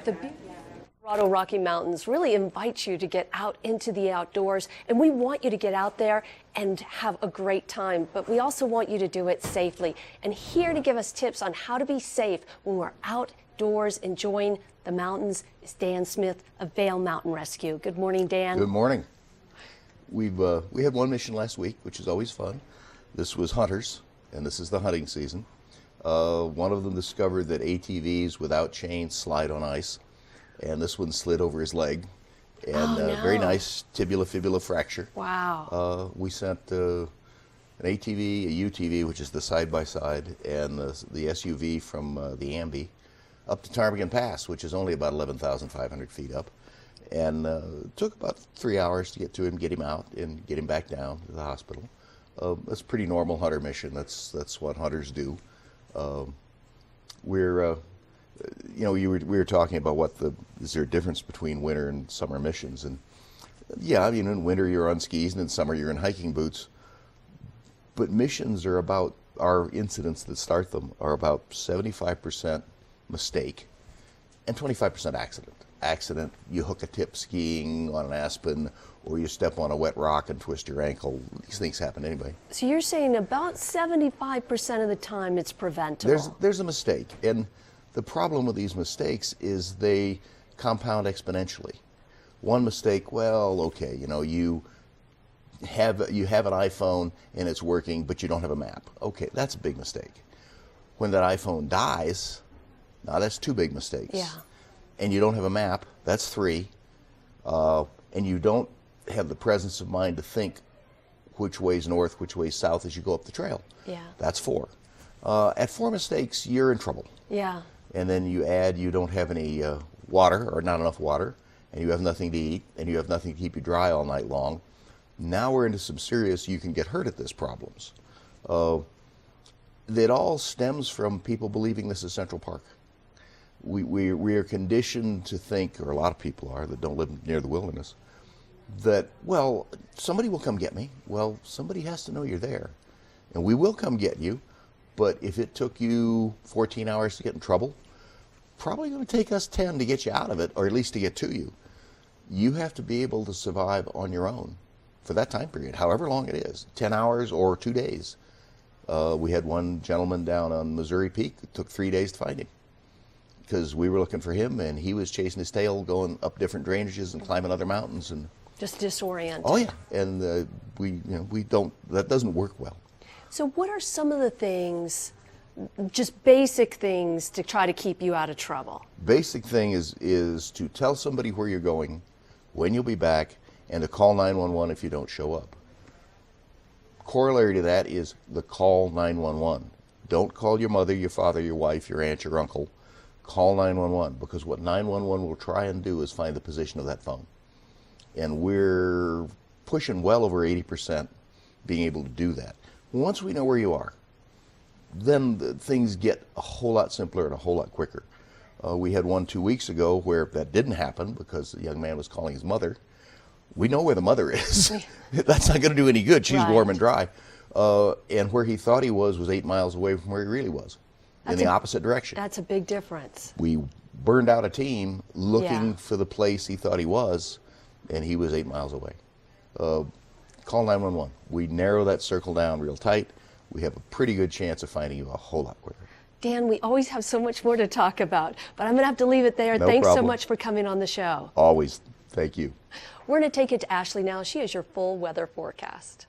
The Colorado Rocky Mountains really invites you to get out into the outdoors, and we want you to get out there and have a great time, but we also want you to do it safely. And here to give us tips on how to be safe when we're outdoors enjoying the mountains is Dan Smith of Vail Mountain Rescue. Good morning, Dan. Good morning. We had one mission last week, which is always fun. This was hunters, and this is the hunting season. One of them discovered that ATVs without chains slide on ice, and this one slid over his leg, and very nice tibula-fibula fracture. Wow. We sent an ATV, a UTV, which is the side-by-side, and the SUV from the Amby up to Ptarmigan Pass, which is only about 11,500 feet up, and it took about 3 hours to get to him, get him out, and get him back down to the hospital. That's a pretty normal hunter mission. That's what hunters do. We were talking about is there a difference between winter and summer missions? And yeah, I mean, in winter you're on skis, and in summer you're in hiking boots. But missions are about, our incidents that start them are about 75% mistake and 25% accident. Accident, you hook a tip skiing on an aspen, or you step on a wet rock and twist your ankle. These things happen anyway. So you're saying about 75% of the time it's preventable. There's a mistake, and the problem with these mistakes is they compound exponentially. One mistake, well, okay, you have an iPhone and it's working, but you don't have a map. Okay, that's a big mistake. When that iPhone dies, now that's two big mistakes. Yeah. And you don't have a map, that's three. And you don't have the presence of mind to think which way's north, which way's south as you go up the trail. Yeah. That's four. At four mistakes, you're in trouble. Yeah. And then you add, you don't have any water, or not enough water, and you have nothing to eat, and you have nothing to keep you dry all night long. Now we're into some serious, you can get hurt at this problems. That all stems from people believing this is Central Park. We are conditioned to think, or a lot of people are that don't live near the wilderness, that, well, somebody will come get me. Well, somebody has to know you're there. And we will come get you, but if it took you 14 hours to get in trouble, probably going to take us 10 to get you out of it, or at least to get to you. You have to be able to survive on your own for that time period, however long it is, 10 hours or 2 days. We had one gentleman down on Missouri Peak. It took 3 days to find him, because we were looking for him, and he was chasing his tail, going up different drainages and climbing other mountains, and just disoriented. Oh yeah, and that doesn't work well. So what are some of the things, just basic things, to try to keep you out of trouble? Basic thing is to tell somebody where you're going, when you'll be back, and to call 911 if you don't show up. Corollary to that is the call 911. Don't call your mother, your father, your wife, your aunt, your uncle. Call 911, because what 911 will try and do is find the position of that phone. And we're pushing well over 80% being able to do that. Once we know where you are, then things get a whole lot simpler and a whole lot quicker. We had one 2 weeks ago where that didn't happen because the young man was calling his mother. We know where the mother is. That's not going to do any good. She's warm and dry. And where he thought he was 8 miles away from where he really was. In the opposite direction. That's a big difference. We burned out a team looking for the place he thought he was, and he was 8 miles away. Call 911. We narrow that circle down real tight. We have a pretty good chance of finding you a whole lot quicker. Dan, we always have so much more to talk about, but I'm going to have to leave it there. No Thanks problem. so much for coming on the show. Always. Thank you. We're going to take it to Ashley now. She has your full weather forecast.